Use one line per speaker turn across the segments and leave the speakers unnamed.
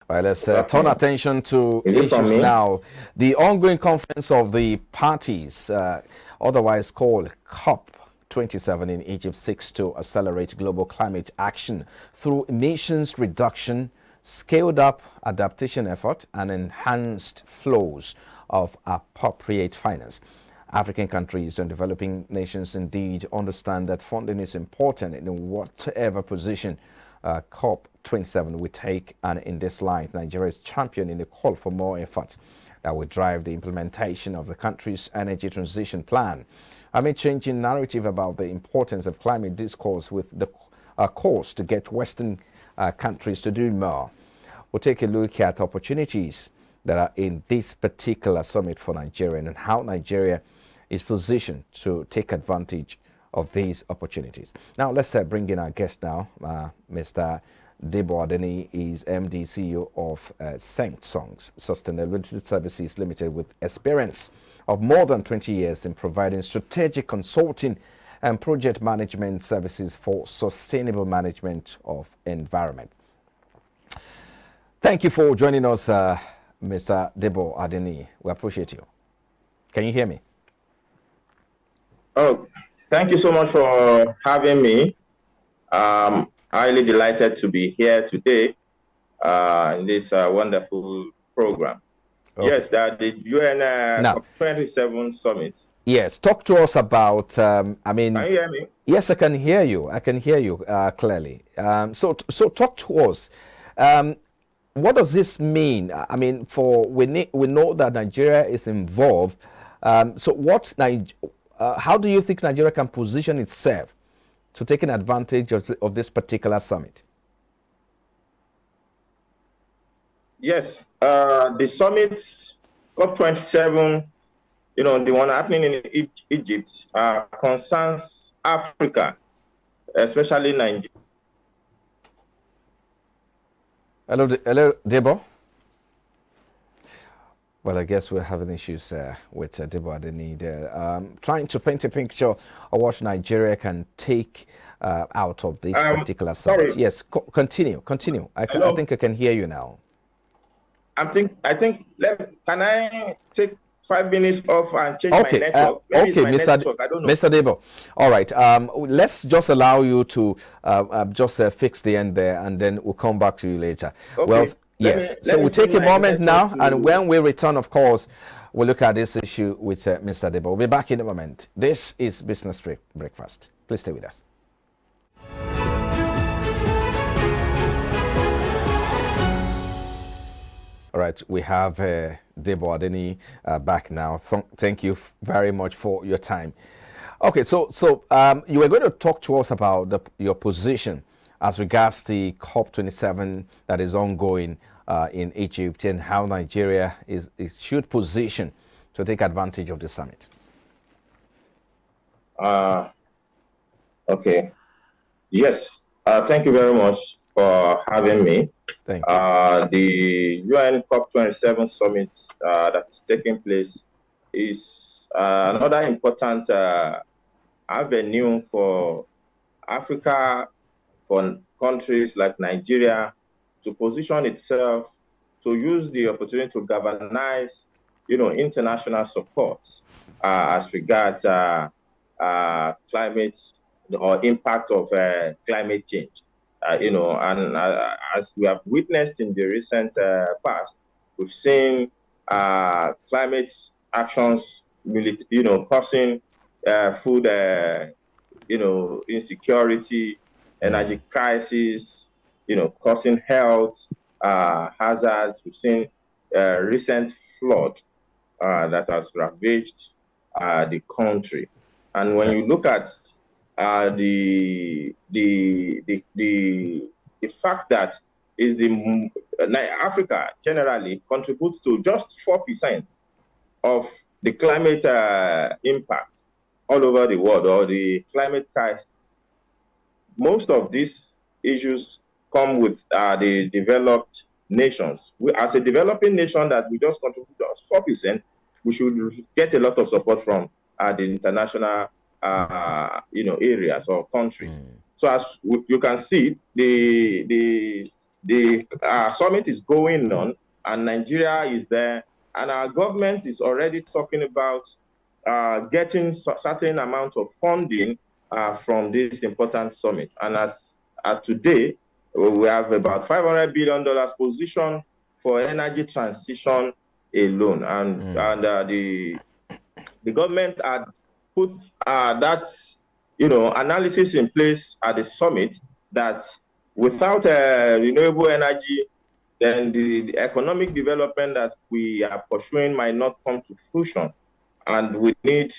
Right, let's turn attention to
Is it from
issues
me?
now. The ongoing conference of the parties, otherwise called COP27 in Egypt, seeks to accelerate global climate action through emissions reduction, scaled up adaptation effort, and enhanced flows of appropriate finance. African countries and developing nations indeed understand that funding is important in whatever position COP27 will take, and in this light, Nigeria is championing a call for more efforts that will drive the implementation of the country's energy transition plan. Amid changing narrative about the importance of climate discourse with the course to get Western countries to do more, we'll take a look at opportunities that are in this particular summit for Nigeria and how Nigeria is positioned to take advantage of these opportunities. Now, let's bring in our guest now. Mr. Debo Adeni is MD CEO of Songs Sustainability Services Limited, with experience of more than 20 years in providing strategic consulting and project management services for sustainable management of environment. Thank you for joining us, Mr. Debo Adeni. We appreciate you. Can you hear me?
Oh, thank you so much for having me. Highly delighted to be here today in this wonderful program. Okay. Yes, the UN COP27 summit.
Yes, talk to us about, can
you hear me?
Yes, I can hear you. I can hear you clearly. So talk to us. What does this mean? I mean, we know that Nigeria is involved. How do you think Nigeria can position itself to taking advantage of this particular summit?
Yes, the summit, COP27, the one happening in Egypt, concerns Africa, especially Nigeria.
Hello, Debo. Well, I guess we're having issues with Debo Adeni. Trying to paint a picture of what Nigeria can take out of this particular summit.
Sorry.
Yes, continue. I think I can hear you now.
I think. Can I take 5 minutes off and change my network?
Okay, Mr. Debo. All right. Let's just allow you to just fix the end there, and then we'll come back to you later.
Okay.
Well, yes. So we'll take a moment now, and when we return, of course, we'll look at this issue with Mr. Debo. We'll be back in a moment. This is Business Breakfast. Please stay with us. All right, we have Debo Adeni back now. Thank you very much for your time. Okay, so you were going to talk to us about your position as regards the COP27 that is ongoing in Egypt, and how Nigeria should position to take advantage of the summit.
Okay. Yes. Thank you very much for having me.
Thank you.
The UN COP27 summit that is taking place is another important avenue for Africa, for countries like Nigeria, to position itself, to use the opportunity to galvanize, international support as regards climate or impact of climate change. And as we have witnessed in the recent past, we've seen climate actions, causing food, insecurity, energy crisis, causing health hazards. We've seen recent flood that has ravaged the country. And when you look at the fact that Africa generally contributes to just 4% of the climate impact all over the world, or the climate crisis. Most of these issues come with the developed nations. As a developing nation that we just contribute just 4%, we should get a lot of support from the international areas or countries. So as you can see, the The summit is going on, and Nigeria is there, and our government is already talking about getting certain amount of funding from this important summit. And as today, we have about $500 billion position for energy transition alone, and the government had put that analysis in place at the summit that without renewable energy, then the economic development that we are pursuing might not come to fruition. And we need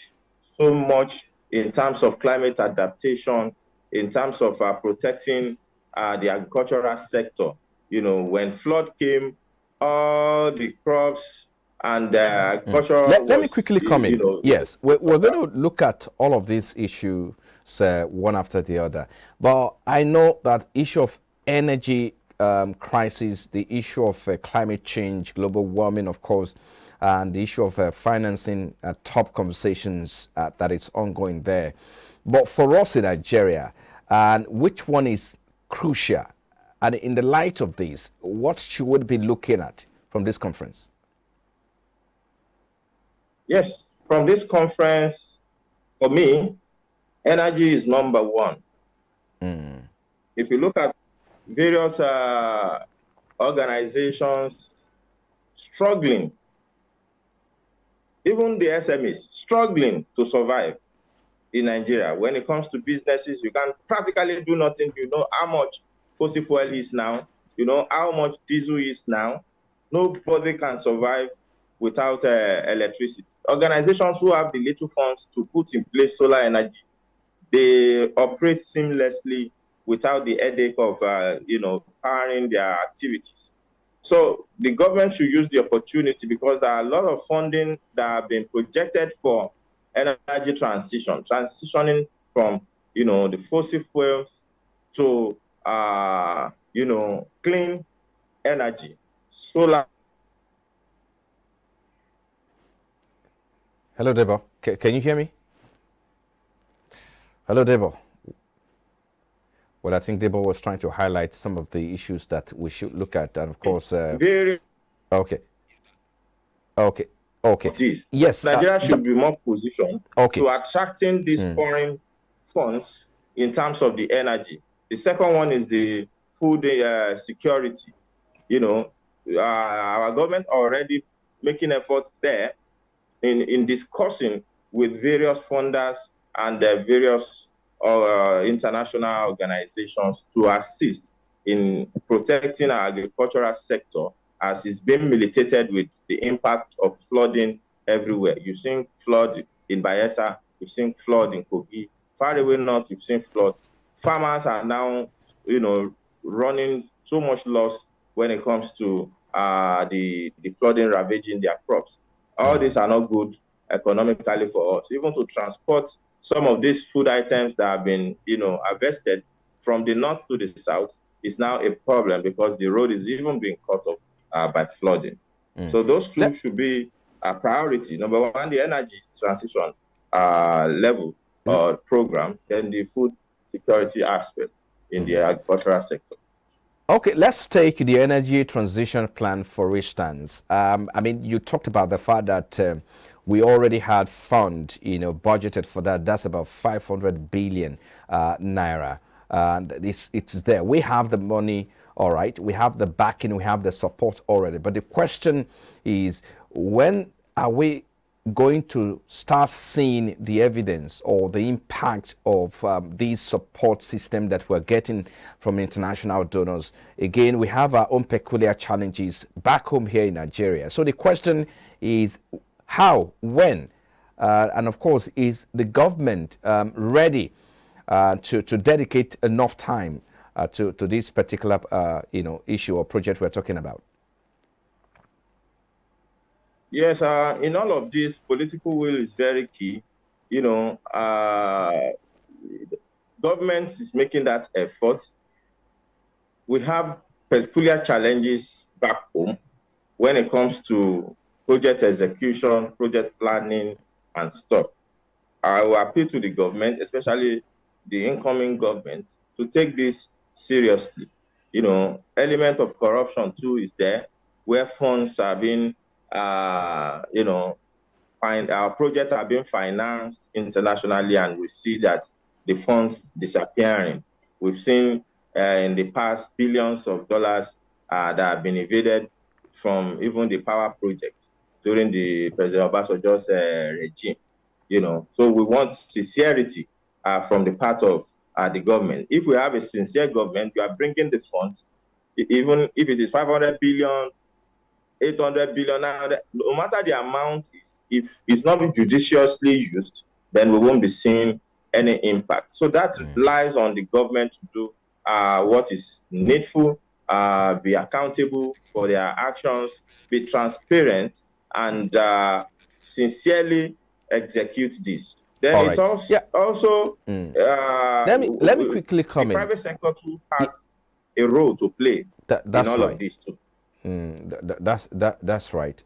so much in terms of climate adaptation, in terms of protecting the agricultural sector. When flood came, all the crops and agriculture
Let me quickly come in. Yes, we're going to look at all of these issues one after the other. But I know that issue of energy crisis, the issue of climate change, global warming, of course, and the issue of financing top conversations that is ongoing there. But for us in Nigeria, and which one is crucial? And in the light of this, what should we be looking at from this conference?
Yes, from this conference, for me, energy is number one. If you look at various organizations struggling, even the SMEs struggling to survive in Nigeria. When it comes to businesses, you can practically do nothing. You know how much fossil fuel is now. You know how much diesel is now. Nobody can survive without electricity. Organizations who have the little funds to put in place solar energy, they operate seamlessly without the headache of powering their activities. So the government should use the opportunity, because there are a lot of funding that have been projected for energy transitioning from the fossil fuels to clean energy, solar.
Hello, Debo. Can you hear me? Hello, Debo. Well, I think Debo was trying to highlight some of the issues that we should look at, and of course, okay. Yes,
Nigeria should be more positioned to attracting these foreign funds in terms of the energy. The second one is the food security. Our government already making efforts there in discussing with various funders and various international organizations to assist in protecting our agricultural sector, as it's been militated with the impact of flooding everywhere. You've seen flood in Bayelsa, you've seen flood in Kogi, far away north, you've seen flood. Farmers are now, running so much loss when it comes to the flooding ravaging their crops. All these are not good economically for us. Even to transport some of these food items that have been, harvested from the north to the south is now a problem, because the road is even being cut off by flooding. So those two should be a priority. Number one, the energy transition level or program, and the food security aspect in the agricultural sector.
Okay, let's take the energy transition plan for instance. I mean, you talked about the fact that we already had fund, budgeted for that. That's about 500 billion naira. It's there. We have the money, all right. We have the backing, we have the support already. But the question is, when are we going to start seeing the evidence or the impact of these support system that we're getting from international donors? Again, we have our own peculiar challenges back home here in Nigeria. So the question is, how, when, and of course, is the government ready to dedicate enough time to this particular issue or project we're talking about?
Yes, in all of this, political will is very key. Government is making that effort. We have peculiar challenges back home when it comes to project execution, project planning, and stuff. I will appeal to the government, especially the incoming government, to take this seriously. element of corruption too is there, where funds are being, our projects are being financed internationally, and we see that the funds disappearing. We've seen in the past billions of dollars that have been evaded from even the power projects during the President Obasanjo's regime. So we want sincerity from the part of the government. If we have a sincere government, you are bringing the funds, even if it is 500 billion, 800 billion, no matter the amount, if it's not judiciously used, then we won't be seeing any impact. So that lies on the government to do what is needful, be accountable for their actions, be transparent, and sincerely execute this. Then
All
it's
right.
also,
Yeah.
also
Let me quickly come
the
in.
private sector too has a role to play in all
right.
of this too.
That's right.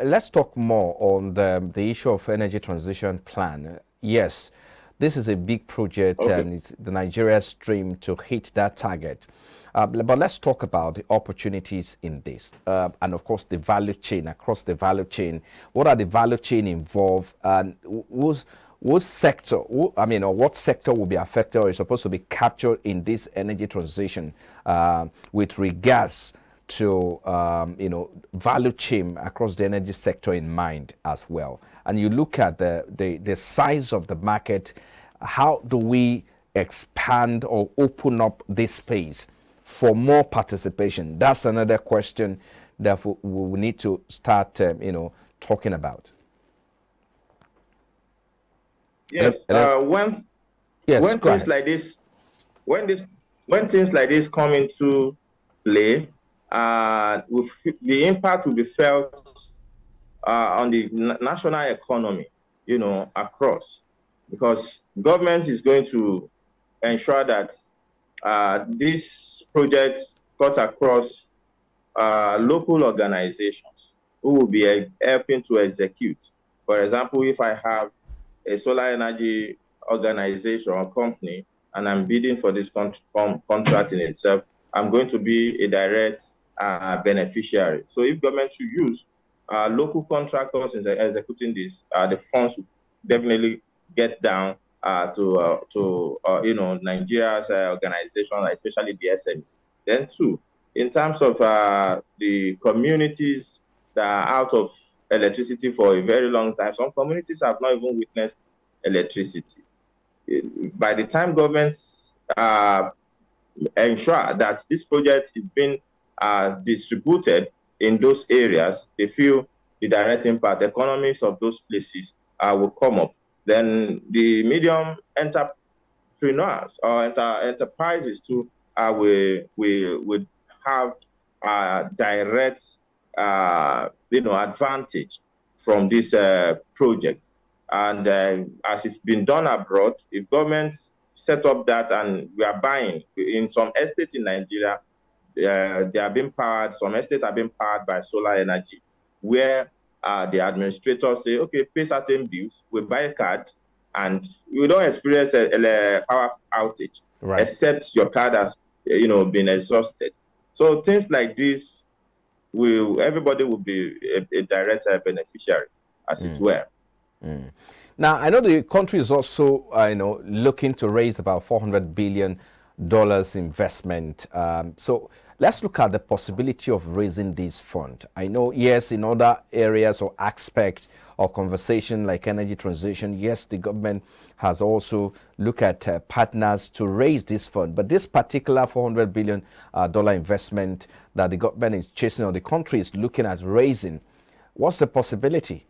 Let's talk more on the issue of energy transition plan. Yes, this is a big project, and it's the Nigeria stream to hit that target. But let's talk about the opportunities in this, and of course the value chain, across the value chain. What are the value chain involved, and what sector, or what sector will be affected or is supposed to be captured in this energy transition with regards to value chain across the energy sector in mind as well. And you look at the size of the market. How do we expand or open up this space for more participation? That's another question that we need to start talking about.
Yes. When things like this, when things like this come into play, the impact will be felt on the national economy, across, because government is going to ensure that these projects cut across local organizations who will be helping to execute. For example, if I have a solar energy organization or company and I'm bidding for this contract in itself, I'm going to be a direct beneficiary. So if government should use local contractors in executing this, the funds will definitely get down to Nigeria's organization, especially the SMEs. Then two, in terms of the communities that are out of electricity for a very long time, some communities have not even witnessed electricity. By the time governments ensure that this project is being distributed in those areas, they feel the direct impact, the economies of those places will come up. Then the medium entrepreneurs or enterprises too will have direct advantage from this project. And as it's been done abroad, if governments set up that, and we are buying in some estates in Nigeria, they are being powered, some estates are being powered by solar energy, where the administrators say, okay, pay certain bills, we buy a card, and you don't experience a power outage,
right,
except your card has been exhausted. So things like this, everybody will be a direct beneficiary, as it were.
Now, I know the country is also, looking to raise about $400 billion investment. So let's look at the possibility of raising this fund. I know, yes, in other areas or aspects of conversation like energy transition, yes, the government has also looked at partners to raise this fund. But this particular $400 billion investment that the government is chasing, or the country is looking at raising, what's the possibility?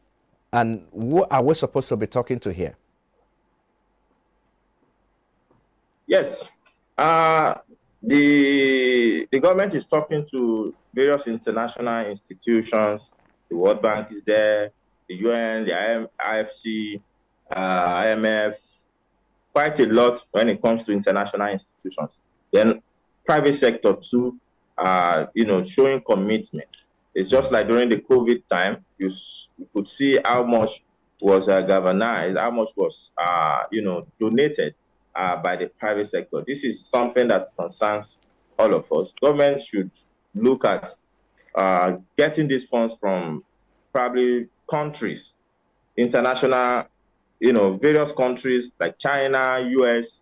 And who are we supposed to be talking to here?
Yes. The government is talking to various international institutions. The World Bank is there, the UN, the IFC, IMF, quite a lot when it comes to international institutions. Then private sector too, showing commitment. It's just like during the COVID time, you could see how much was galvanized, how much was, donated by the private sector. This is something that concerns all of us. Government should look at getting these funds from probably countries, international, various countries like China, US,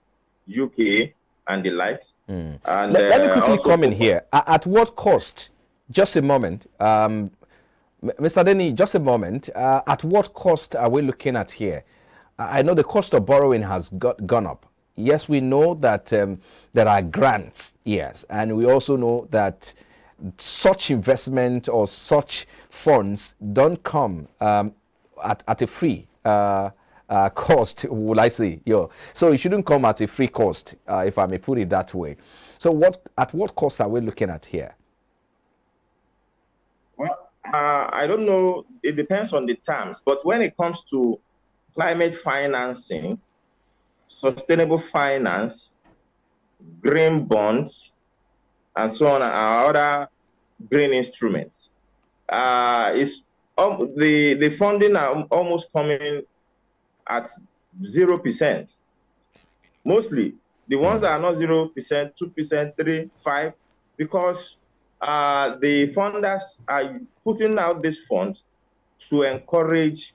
UK, and the likes.
Mm.
And
Let me quickly
also
come in here. At what cost? Just a moment. Mr. Denny, just a moment. At what cost are we looking at here? I know the cost of borrowing has gone up. Yes, we know that there are grants, yes, and we also know that such investment or such funds don't come at a free cost, will I say? So it shouldn't come at a free cost, if I may put it that way. So at what cost are we looking at here?
Well, I don't know. It depends on the terms. But when it comes to climate financing, sustainable finance, green bonds, and so on, and other green instruments, the funding are almost coming at 0%. Mostly the ones that are not 0%, 2%, 3%, 5%, because the funders are putting out these funds to encourage,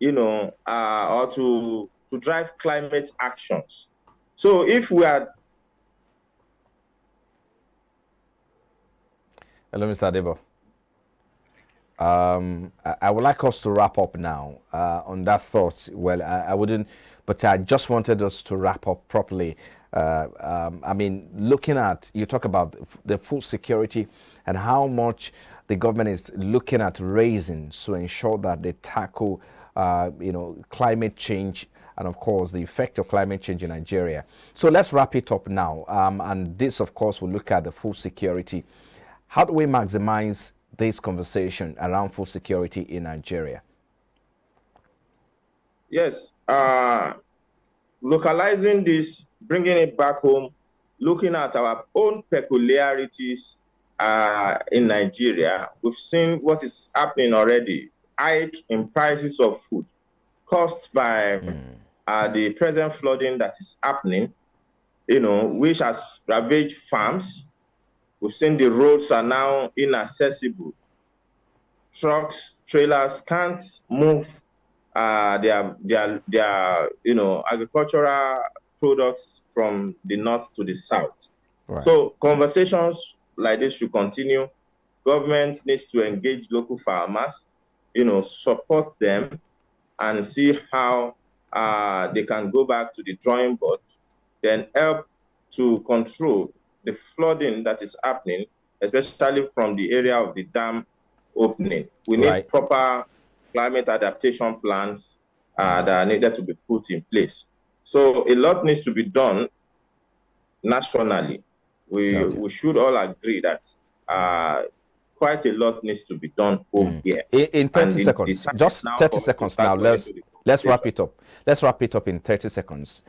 or to drive climate actions. So if we are...
Hello, Mr. Adebo. I would like us to wrap up now on that thought. Well, I wouldn't, but I just wanted us to wrap up properly. I mean, looking at, you talk about the food security and how much the government is looking at raising to ensure that they tackle, climate change and, of course, the effect of climate change in Nigeria. So let's wrap it up now. And this, of course, will look at the food security. How do we maximize this conversation around food security in Nigeria?
Yes, localizing this, bringing it back home, looking at our own peculiarities in Nigeria. We've seen what is happening already. Hike in prices of food caused by the present flooding that is happening, which has ravaged farms. We've seen the roads are now inaccessible. Trucks, trailers can't move their agricultural products from the north to the south. Right. So conversations like this should continue. Government needs to engage local farmers, support them and see how they can go back to the drawing board, then help to control the flooding that is happening, especially from the area of the dam opening. We need proper climate adaptation plans that are needed to be put in place. So a lot needs to be done nationally. We should all agree that quite a lot needs to be done over here.
In 30 seconds, just 30 seconds now. Let's wrap it up. Let's wrap it up in 30 seconds.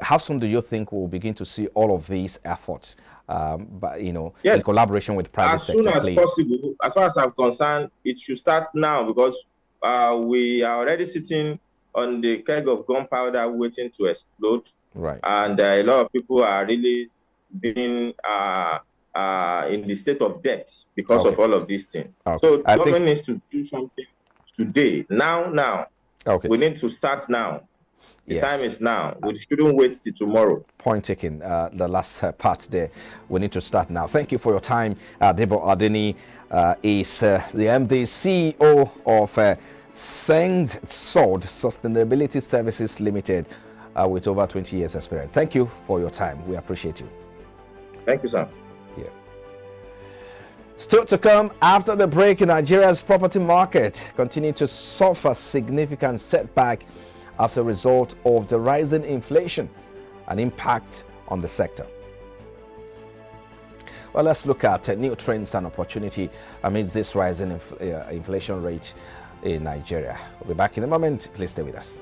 How soon do you think we'll begin to see all of these efforts, yes, in collaboration with private sector?
As soon as possible. As far as I'm concerned, it should start now, because we are already sitting on the keg of gunpowder waiting to explode.
Right.
And a lot of people are really being in the state of debt because of all of these things. So the government needs to do something today, now. Okay. We need to start now. The time is now. We shouldn't wait till tomorrow.
Point taken. The last part there. We need to start now. Thank you for your time. Debo Adeni is the MD CEO of Senged Sword Sustainability Services Limited with over 20 years experience. Thank you for your time. We appreciate you.
Thank you, sir.
Yeah. Still to come after the break, Nigeria's property market continued to suffer significant setback as a result of the rising inflation and impact on the sector. Well, let's look at new trends and opportunity amidst this rising inflation rate in Nigeria. We'll be back in a moment. Please stay with us.